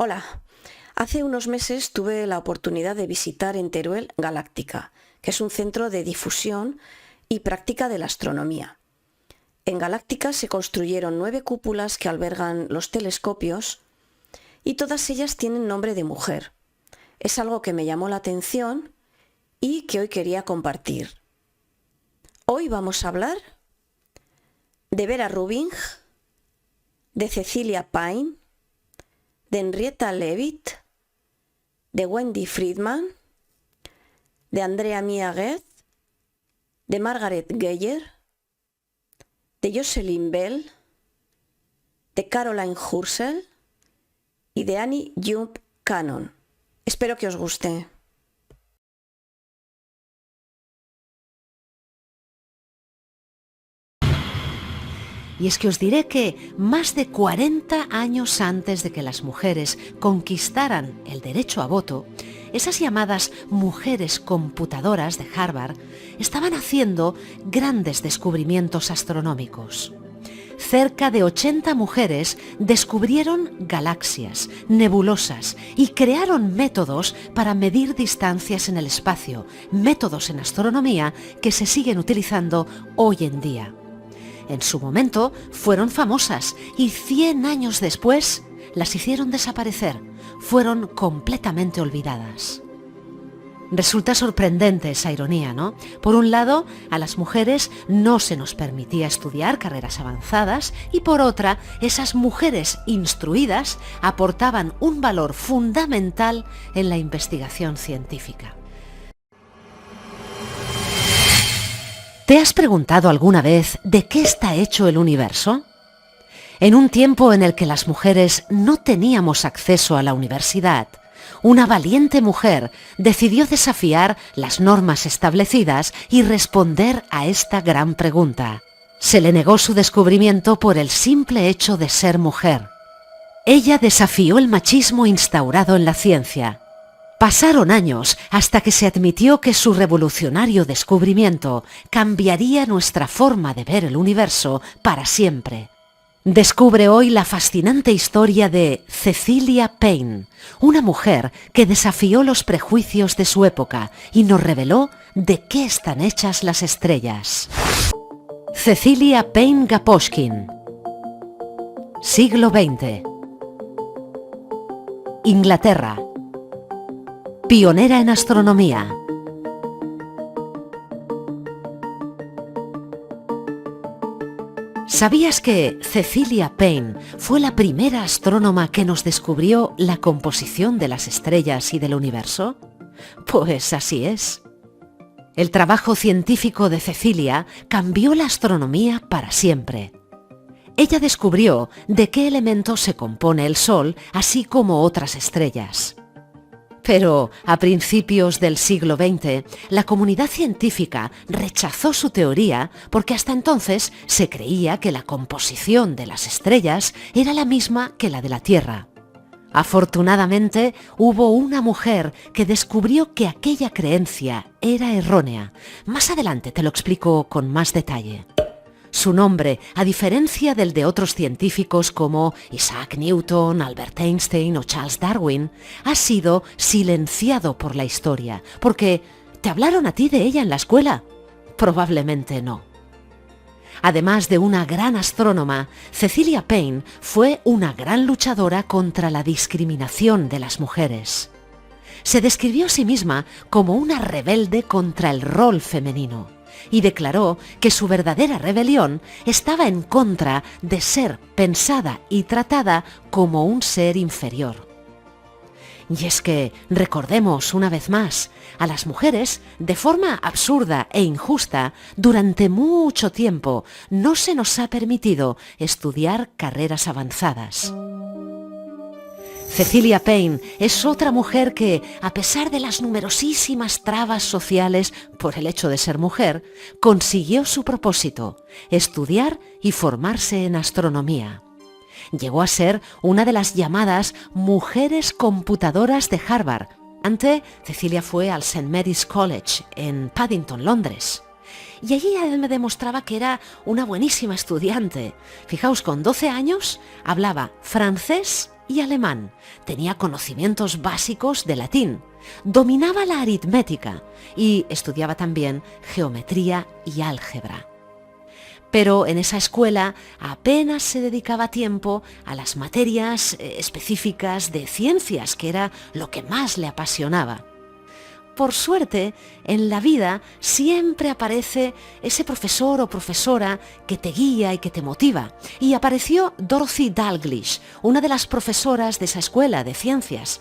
Hola, hace unos meses tuve la oportunidad de visitar en Teruel Galáctica, que es un centro de difusión y práctica de la astronomía. En Galáctica se construyeron 9 cúpulas que albergan los telescopios y todas ellas tienen nombre de mujer. Es algo que me llamó la atención y que hoy quería compartir. Hoy vamos a hablar de Vera Rubin, de Cecilia Payne, de Henrietta Leavitt, de Wendy Friedman, de Andrea Miaget, de Margaret Geyer, de Jocelyn Bell, de Caroline Hursel y de Annie Jump Cannon. Espero que os guste. Y es que os diré que más de 40 años antes de que las mujeres conquistaran el derecho a voto, esas llamadas mujeres computadoras de Harvard estaban haciendo grandes descubrimientos astronómicos. Cerca de 80 mujeres descubrieron galaxias, nebulosas y crearon métodos para medir distancias en el espacio, métodos en astronomía que se siguen utilizando hoy en día. En su momento fueron famosas y 100 años después las hicieron desaparecer, fueron completamente olvidadas. Resulta sorprendente esa ironía, ¿no? Por un lado, a las mujeres no se nos permitía estudiar carreras avanzadas y por otra, esas mujeres instruidas aportaban un valor fundamental en la investigación científica. ¿Te has preguntado alguna vez de qué está hecho el universo? En un tiempo en el que las mujeres no teníamos acceso a la universidad, una valiente mujer decidió desafiar las normas establecidas y responder a esta gran pregunta. Se le negó su descubrimiento por el simple hecho de ser mujer. Ella desafió el machismo instaurado en la ciencia. Pasaron años hasta que se admitió que su revolucionario descubrimiento cambiaría nuestra forma de ver el universo para siempre. Descubre hoy la fascinante historia de Cecilia Payne, una mujer que desafió los prejuicios de su época y nos reveló de qué están hechas las estrellas. Cecilia Payne Gaposchkin. Siglo XX. Inglaterra. Pionera en astronomía. ¿Sabías que Cecilia Payne fue la primera astrónoma que nos descubrió la composición de las estrellas y del universo? Pues así es. El trabajo científico de Cecilia cambió la astronomía para siempre. Ella descubrió de qué elemento se compone el Sol, así como otras estrellas. Pero a principios del siglo XX, la comunidad científica rechazó su teoría porque hasta entonces se creía que la composición de las estrellas era la misma que la de la Tierra. Afortunadamente, hubo una mujer que descubrió que aquella creencia era errónea. Más adelante te lo explico con más detalle. Su nombre, a diferencia del de otros científicos como Isaac Newton, Albert Einstein o Charles Darwin, ha sido silenciado por la historia. Porque, ¿te hablaron a ti de ella en la escuela? Probablemente no. Además de una gran astrónoma, Cecilia Payne fue una gran luchadora contra la discriminación de las mujeres. Se describió a sí misma como una rebelde contra el rol femenino y declaró que su verdadera rebelión estaba en contra de ser pensada y tratada como un ser inferior. Y es que, recordemos una vez más, a las mujeres, de forma absurda e injusta, durante mucho tiempo no se nos ha permitido estudiar carreras avanzadas. Cecilia Payne es otra mujer que, a pesar de las numerosísimas trabas sociales por el hecho de ser mujer, consiguió su propósito, estudiar y formarse en astronomía. Llegó a ser una de las llamadas mujeres computadoras de Harvard. Antes, Cecilia fue al St. Mary's College en Paddington, Londres. Y allí me demostraba que era una buenísima estudiante. Fijaos, con 12 años hablaba francés y alemán, tenía conocimientos básicos de latín, dominaba la aritmética y estudiaba también geometría y álgebra. Pero en esa escuela apenas se dedicaba tiempo a las materias específicas de ciencias, que era lo que más le apasionaba. Por suerte, en la vida siempre aparece ese profesor o profesora que te guía y que te motiva. Y apareció Dorothy Dalglish, una de las profesoras de esa escuela de ciencias,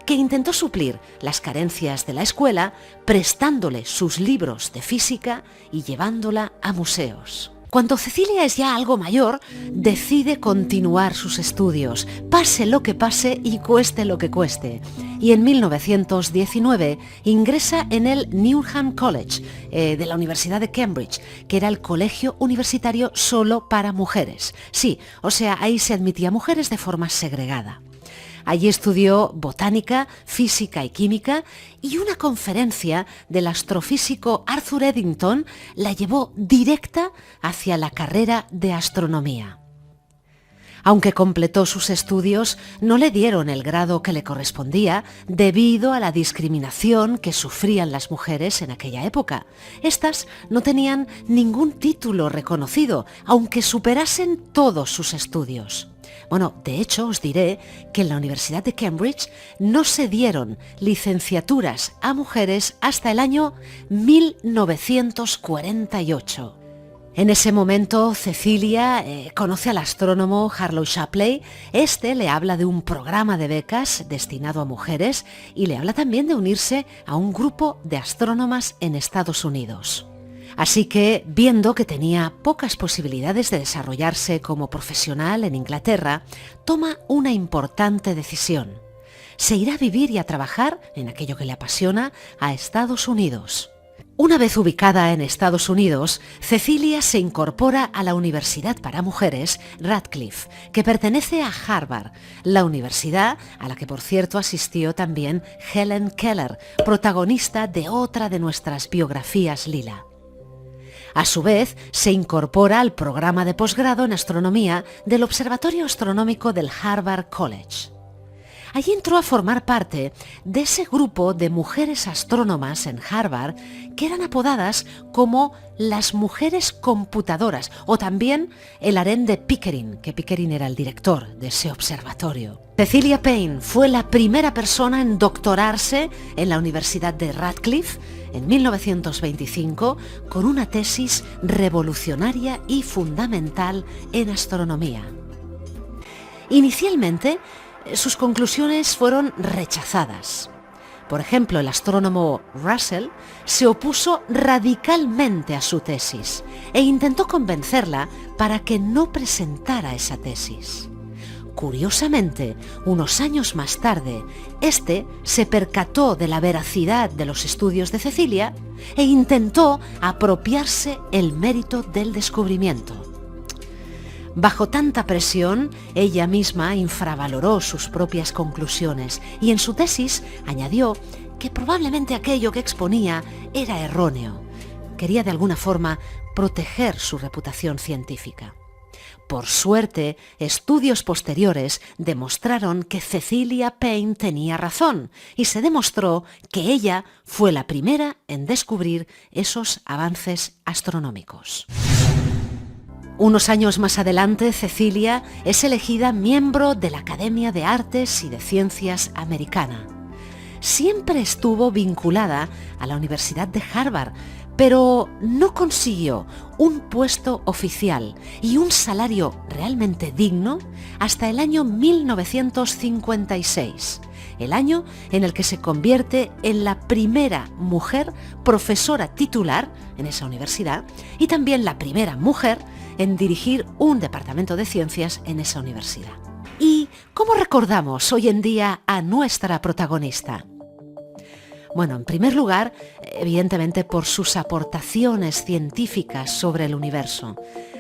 que intentó suplir las carencias de la escuela prestándole sus libros de física y llevándola a museos. Cuando Cecilia es ya algo mayor, decide continuar sus estudios, pase lo que pase y cueste lo que cueste. Y en 1919 ingresa en el Newnham College de la Universidad de Cambridge, que era el colegio universitario solo para mujeres. Sí, o sea, ahí se admitía mujeres de forma segregada. Allí estudió botánica, física y química, y una conferencia del astrofísico Arthur Eddington la llevó directa hacia la carrera de astronomía. Aunque completó sus estudios, no le dieron el grado que le correspondía debido a la discriminación que sufrían las mujeres en aquella época. Estas no tenían ningún título reconocido, aunque superasen todos sus estudios. Bueno, de hecho os diré que en la Universidad de Cambridge no se dieron licenciaturas a mujeres hasta el año 1948. En ese momento Cecilia conoce al astrónomo Harlow Shapley. Este le habla de un programa de becas destinado a mujeres y le habla también de unirse a un grupo de astrónomas en Estados Unidos. Así que, viendo que tenía pocas posibilidades de desarrollarse como profesional en Inglaterra, toma una importante decisión. Se irá a vivir y a trabajar en aquello que le apasiona a Estados Unidos. Una vez ubicada en Estados Unidos, Cecilia se incorpora a la Universidad para Mujeres Radcliffe, que pertenece a Harvard, la universidad a la que por cierto asistió también Helen Keller, protagonista de otra de nuestras biografías Lila. A su vez, se incorpora al programa de posgrado en astronomía del Observatorio Astronómico del Harvard College. Allí entró a formar parte de ese grupo de mujeres astrónomas en Harvard que eran apodadas como las mujeres computadoras, o también el harén de Pickering, que Pickering era el director de ese observatorio. Cecilia Payne fue la primera persona en doctorarse en la Universidad de Radcliffe en 1925 con una tesis revolucionaria y fundamental en astronomía. Inicialmente, sus conclusiones fueron rechazadas. Por ejemplo, el astrónomo Russell se opuso radicalmente a su tesis e intentó convencerla para que no presentara esa tesis. Curiosamente, unos años más tarde, este se percató de la veracidad de los estudios de Cecilia e intentó apropiarse el mérito del descubrimiento. Bajo tanta presión, ella misma infravaloró sus propias conclusiones y en su tesis añadió que probablemente aquello que exponía era erróneo. Quería de alguna forma proteger su reputación científica. Por suerte, estudios posteriores demostraron que Cecilia Payne tenía razón y se demostró que ella fue la primera en descubrir esos avances astronómicos. Unos años más adelante, Cecilia es elegida miembro de la Academia de Artes y de Ciencias Americana. Siempre estuvo vinculada a la Universidad de Harvard, pero no consiguió un puesto oficial y un salario realmente digno hasta el año 1956, el año en el que se convierte en la primera mujer profesora titular en esa universidad y también la primera mujer en dirigir un departamento de ciencias en esa universidad. ¿Y cómo recordamos hoy en día a nuestra protagonista? Bueno, en primer lugar, evidentemente por sus aportaciones científicas sobre el universo.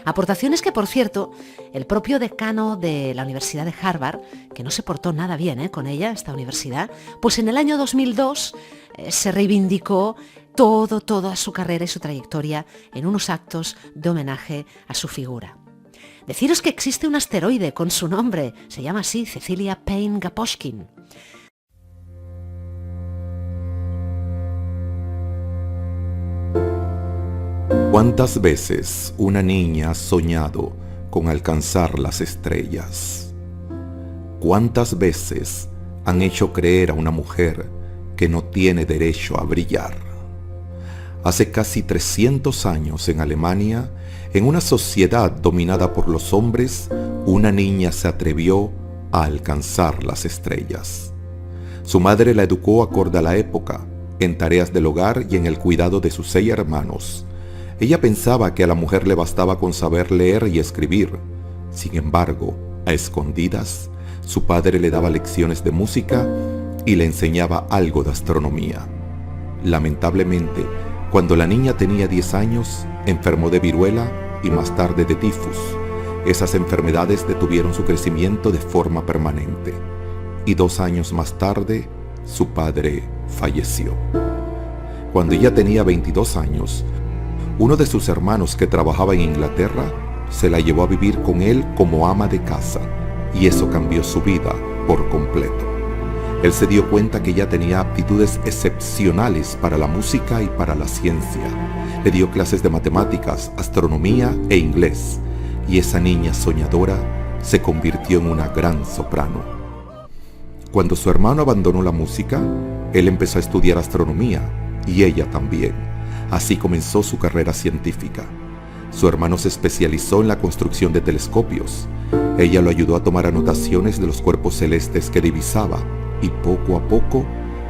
Aportaciones que, por cierto, el propio decano de la Universidad de Harvard, que no se portó nada bien con ella, esta universidad, pues en el año 2002 se reivindicó toda su carrera y su trayectoria en unos actos de homenaje a su figura. Deciros que existe un asteroide con su nombre. Se llama así, Cecilia Payne-Gaposchkin. ¿Cuántas veces una niña ha soñado con alcanzar las estrellas? ¿Cuántas veces han hecho creer a una mujer que no tiene derecho a brillar? Hace casi 300 años en Alemania, en una sociedad dominada por los hombres, una niña se atrevió a alcanzar las estrellas. Su madre la educó acorde a la época, en tareas del hogar y en el cuidado de sus 6 hermanos. Ella pensaba que a la mujer le bastaba con saber leer y escribir. Sin embargo, a escondidas, su padre le daba lecciones de música y le enseñaba algo de astronomía. Lamentablemente, cuando la niña tenía 10 años, enfermó de viruela y más tarde de tifus. Esas enfermedades detuvieron su crecimiento de forma permanente. Y 2 años más tarde, su padre falleció. Cuando ella tenía 22 años, uno de sus hermanos que trabajaba en Inglaterra se la llevó a vivir con él como ama de casa, y eso cambió su vida por completo. Él se dio cuenta que ella tenía aptitudes excepcionales para la música y para la ciencia. Le dio clases de matemáticas, astronomía e inglés, y esa niña soñadora se convirtió en una gran soprano. Cuando su hermano abandonó la música, él empezó a estudiar astronomía, y ella también. Así comenzó su carrera científica. Su hermano se especializó en la construcción de telescopios. Ella lo ayudó a tomar anotaciones de los cuerpos celestes que divisaba, y poco a poco,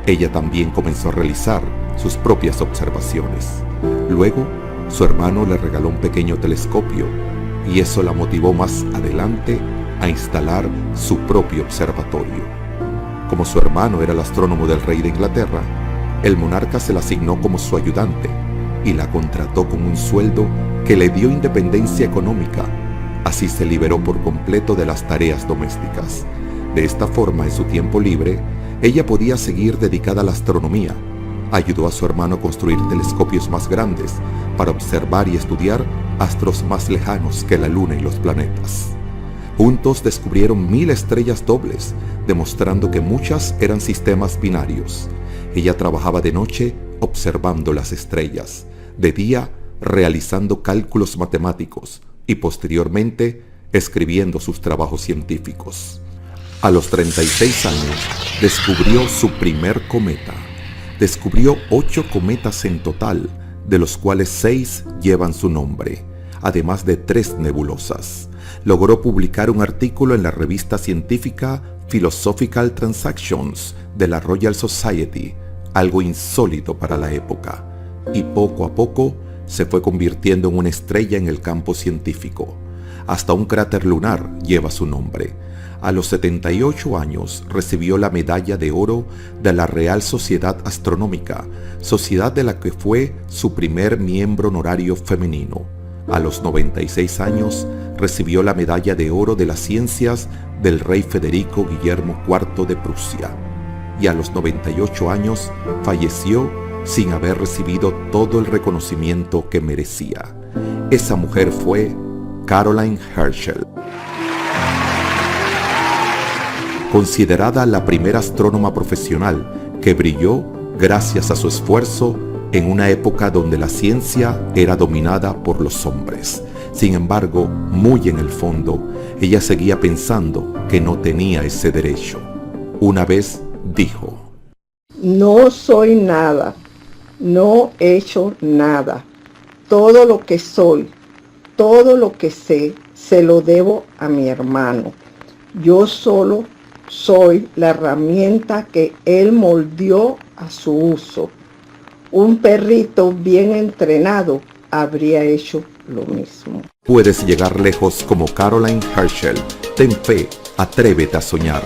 ella también comenzó a realizar sus propias observaciones. Luego, su hermano le regaló un pequeño telescopio, y eso la motivó más adelante a instalar su propio observatorio. Como su hermano era el astrónomo del rey de Inglaterra, el monarca se la asignó como su ayudante y la contrató con un sueldo que le dio independencia económica. Así se liberó por completo de las tareas domésticas. De esta forma, en su tiempo libre, ella podía seguir dedicada a la astronomía. Ayudó a su hermano a construir telescopios más grandes para observar y estudiar astros más lejanos que la luna y los planetas. Juntos descubrieron 1000 estrellas dobles, demostrando que muchas eran sistemas binarios. Ella trabajaba de noche observando las estrellas, de día realizando cálculos matemáticos y posteriormente escribiendo sus trabajos científicos. A los 36 años descubrió su primer cometa. Descubrió 8 cometas en total, de los cuales 6 llevan su nombre, además de 3 nebulosas. Logró publicar un artículo en la revista científica Philosophical Transactions de la Royal Society, algo insólito para la época, y poco a poco se fue convirtiendo en una estrella en el campo científico. Hasta un cráter lunar lleva su nombre. A los 78 años recibió la medalla de oro de la Real Sociedad Astronómica, sociedad de la que fue su primer miembro honorario femenino. A los 96 años recibió la medalla de oro de las ciencias del rey Federico Guillermo IV de Prusia. Y a los 98 años falleció sin haber recibido todo el reconocimiento que merecía. Esa mujer fue Caroline Herschel. Considerada la primera astrónoma profesional que brilló gracias a su esfuerzo en una época donde la ciencia era dominada por los hombres. Sin embargo, muy en el fondo, ella seguía pensando que no tenía ese derecho. Una vez dijo: no soy nada, no he hecho nada. Todo lo que soy, todo lo que sé, se lo debo a mi hermano. Yo solo soy la herramienta que él moldeó a su uso. Un perrito bien entrenado habría hecho lo mismo. Puedes llegar lejos como Caroline Herschel. Ten fe, atrévete a soñar.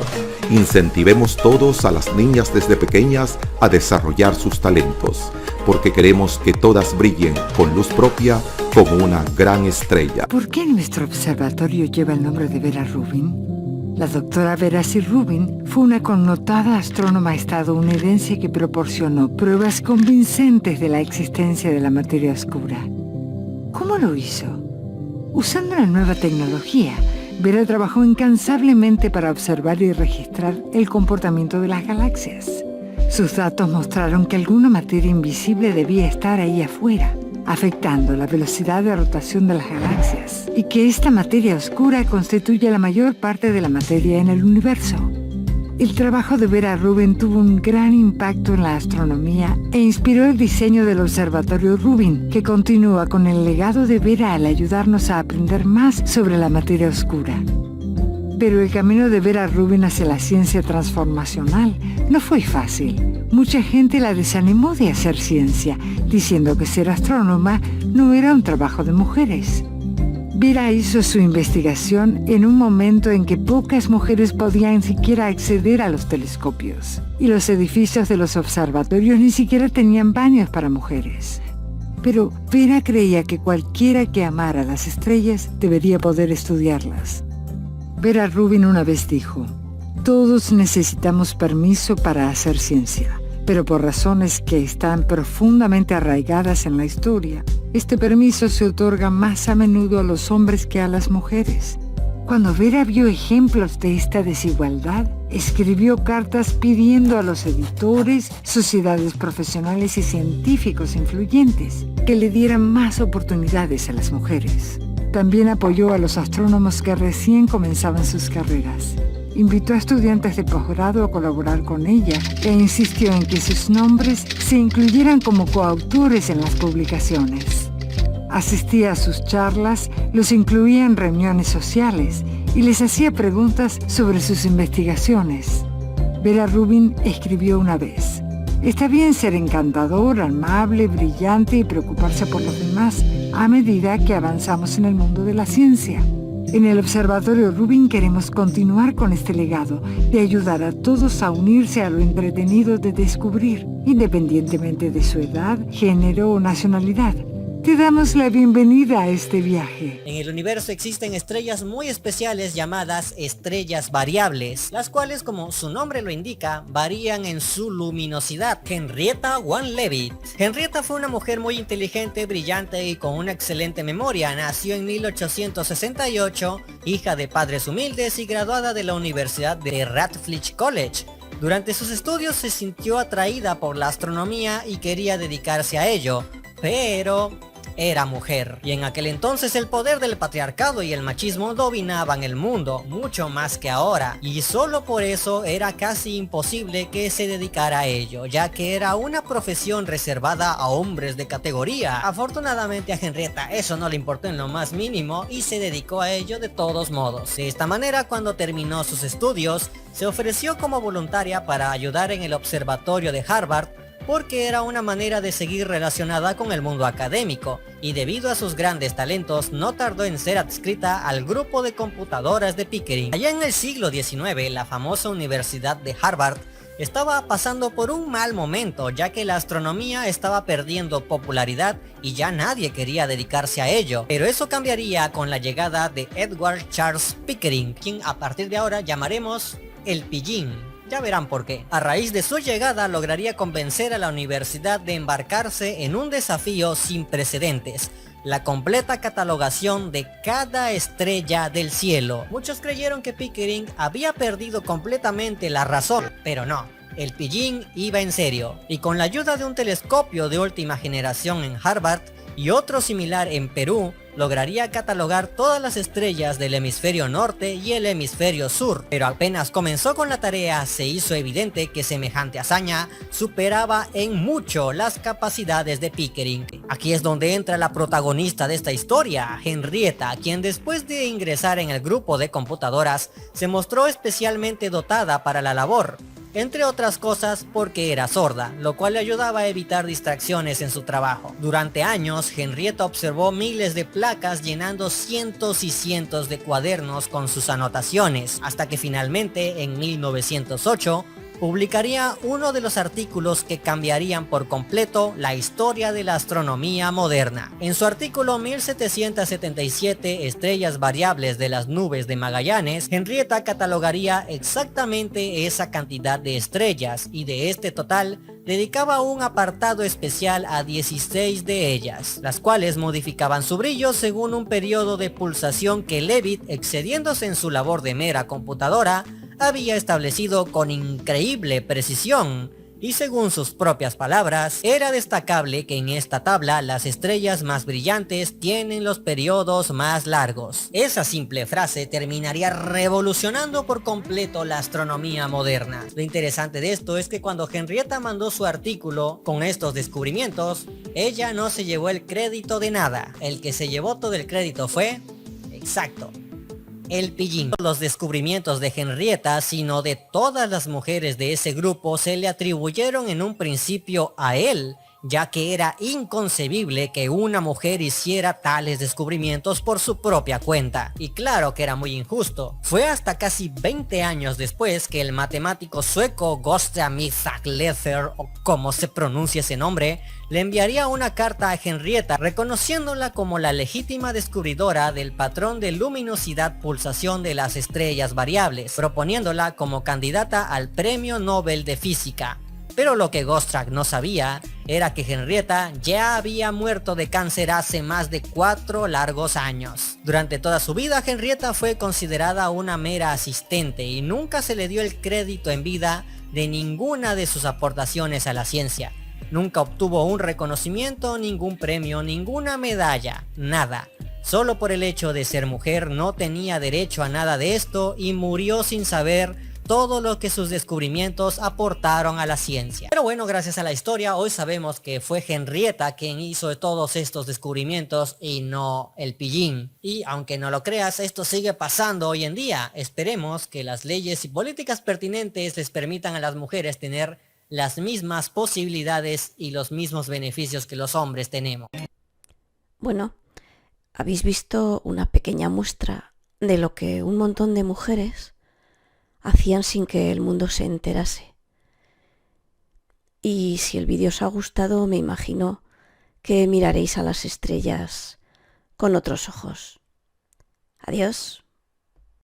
Incentivemos todos a las niñas desde pequeñas a desarrollar sus talentos, porque queremos que todas brillen con luz propia como una gran estrella. ¿Por qué nuestro observatorio lleva el nombre de Vera Rubin? La doctora Vera C. Rubin fue una connotada astrónoma estadounidense que proporcionó pruebas convincentes de la existencia de la materia oscura. ¿Cómo lo hizo? Usando la nueva tecnología, Vera trabajó incansablemente para observar y registrar el comportamiento de las galaxias. Sus datos mostraron que alguna materia invisible debía estar ahí afuera, afectando la velocidad de rotación de las galaxias, y que esta materia oscura constituye la mayor parte de la materia en el universo. El trabajo de Vera Rubin tuvo un gran impacto en la astronomía e inspiró el diseño del Observatorio Rubin, que continúa con el legado de Vera al ayudarnos a aprender más sobre la materia oscura. Pero el camino de Vera Rubin hacia la ciencia transformacional no fue fácil. Mucha gente la desanimó de hacer ciencia, diciendo que ser astrónoma no era un trabajo de mujeres. Vera hizo su investigación en un momento en que pocas mujeres podían siquiera acceder a los telescopios, y los edificios de los observatorios ni siquiera tenían baños para mujeres. Pero Vera creía que cualquiera que amara las estrellas debería poder estudiarlas. Vera Rubin una vez dijo: "Todos necesitamos permiso para hacer ciencia, pero por razones que están profundamente arraigadas en la historia, este permiso se otorga más a menudo a los hombres que a las mujeres". Cuando Vera vio ejemplos de esta desigualdad, escribió cartas pidiendo a los editores, sociedades profesionales y científicos influyentes que le dieran más oportunidades a las mujeres. También apoyó a los astrónomos que recién comenzaban sus carreras. Invitó a estudiantes de posgrado a colaborar con ella e insistió en que sus nombres se incluyeran como coautores en las publicaciones. Asistía a sus charlas, los incluía en reuniones sociales y les hacía preguntas sobre sus investigaciones. Vera Rubin escribió una vez: "Está bien ser encantador, amable, brillante y preocuparse por los demás a medida que avanzamos en el mundo de la ciencia. En el Observatorio Rubin queremos continuar con este legado de ayudar a todos a unirse a lo entretenido de descubrir, independientemente de su edad, género o nacionalidad. Te damos la bienvenida a este viaje". En el universo existen estrellas muy especiales llamadas estrellas variables, las cuales, como su nombre lo indica, varían en su luminosidad. Henrietta Van Leavitt. Henrietta fue una mujer muy inteligente, brillante y con una excelente memoria. Nació en 1868, hija de padres humildes y graduada de la Universidad de Radcliffe College. Durante sus estudios se sintió atraída por la astronomía y quería dedicarse a ello, pero era mujer, y en aquel entonces el poder del patriarcado y el machismo dominaban el mundo, mucho más que ahora, y solo por eso era casi imposible que se dedicara a ello, ya que era una profesión reservada a hombres de categoría. Afortunadamente a Henrietta eso no le importó en lo más mínimo y se dedicó a ello de todos modos. De esta manera, cuando terminó sus estudios, se ofreció como voluntaria para ayudar en el observatorio de Harvard, porque era una manera de seguir relacionada con el mundo académico, y debido a sus grandes talentos no tardó en ser adscrita al grupo de computadoras de Pickering. Allá en el siglo XIX, la famosa Universidad de Harvard estaba pasando por un mal momento, ya que la astronomía estaba perdiendo popularidad y ya nadie quería dedicarse a ello. Pero eso cambiaría con la llegada de Edward Charles Pickering, quien a partir de ahora llamaremos el Pillín. Ya verán por qué. A raíz de su llegada lograría convencer a la universidad de embarcarse en un desafío sin precedentes: la completa catalogación de cada estrella del cielo. Muchos creyeron que Pickering había perdido completamente la razón, pero no. El Pillín iba en serio, y con la ayuda de un telescopio de última generación en Harvard y otro similar en Perú, lograría catalogar todas las estrellas del hemisferio norte y el hemisferio sur. Pero apenas comenzó con la tarea, se hizo evidente que semejante hazaña superaba en mucho las capacidades de Pickering. Aquí es donde entra la protagonista de esta historia, Henrietta, quien después de ingresar en el grupo de computadoras, se mostró especialmente dotada para la labor. Entre otras cosas porque era sorda, lo cual le ayudaba a evitar distracciones en su trabajo. Durante años, Henrietta observó miles de placas llenando cientos y cientos de cuadernos con sus anotaciones, hasta que finalmente, en 1908, publicaría uno de los artículos que cambiarían por completo la historia de la astronomía moderna. En su artículo 1777, Estrellas variables de las nubes de Magallanes, Henrietta catalogaría exactamente esa cantidad de estrellas y de este total dedicaba un apartado especial a 16 de ellas, las cuales modificaban su brillo según un periodo de pulsación que Leavitt, excediéndose en su labor de mera computadora, había establecido con increíble precisión. Y según sus propias palabras, era destacable que en esta tabla las estrellas más brillantes tienen los periodos más largos. Esa simple frase terminaría revolucionando por completo la astronomía moderna. Lo interesante de esto es que cuando Henrietta mandó su artículo con estos descubrimientos, ella no se llevó el crédito de nada. El que se llevó todo el crédito fue, exacto, el pillín. Los descubrimientos de Henrietta, sino de todas las mujeres de ese grupo, se le atribuyeron en un principio a él, ya que era inconcebible que una mujer hiciera tales descubrimientos por su propia cuenta. Y claro que era muy injusto. Fue hasta casi 20 años después que el matemático sueco Gustav Isaac-Leather, o como se pronuncia ese nombre, le enviaría una carta a Henrietta reconociéndola como la legítima descubridora del patrón de luminosidad-pulsación de las estrellas variables, proponiéndola como candidata al Premio Nobel de Física. Pero lo que Gostrach no sabía era que Henrietta ya había muerto de cáncer hace más de 4 largos años. Durante toda su vida, Henrietta fue considerada una mera asistente y nunca se le dio el crédito en vida de ninguna de sus aportaciones a la ciencia. Nunca obtuvo un reconocimiento, ningún premio, ninguna medalla, nada. Solo por el hecho de ser mujer no tenía derecho a nada de esto y murió sin saber todo lo que sus descubrimientos aportaron a la ciencia. Pero bueno, gracias a la historia, hoy sabemos que fue Henrietta quien hizo todos estos descubrimientos y no el pillín. Y aunque no lo creas, esto sigue pasando hoy en día. Esperemos que las leyes y políticas pertinentes les permitan a las mujeres tener las mismas posibilidades y los mismos beneficios que los hombres tenemos. Bueno, habéis visto una pequeña muestra de lo que un montón de mujeres hacían sin que el mundo se enterase. Y si el vídeo os ha gustado, me imagino que miraréis a las estrellas con otros ojos. Adiós.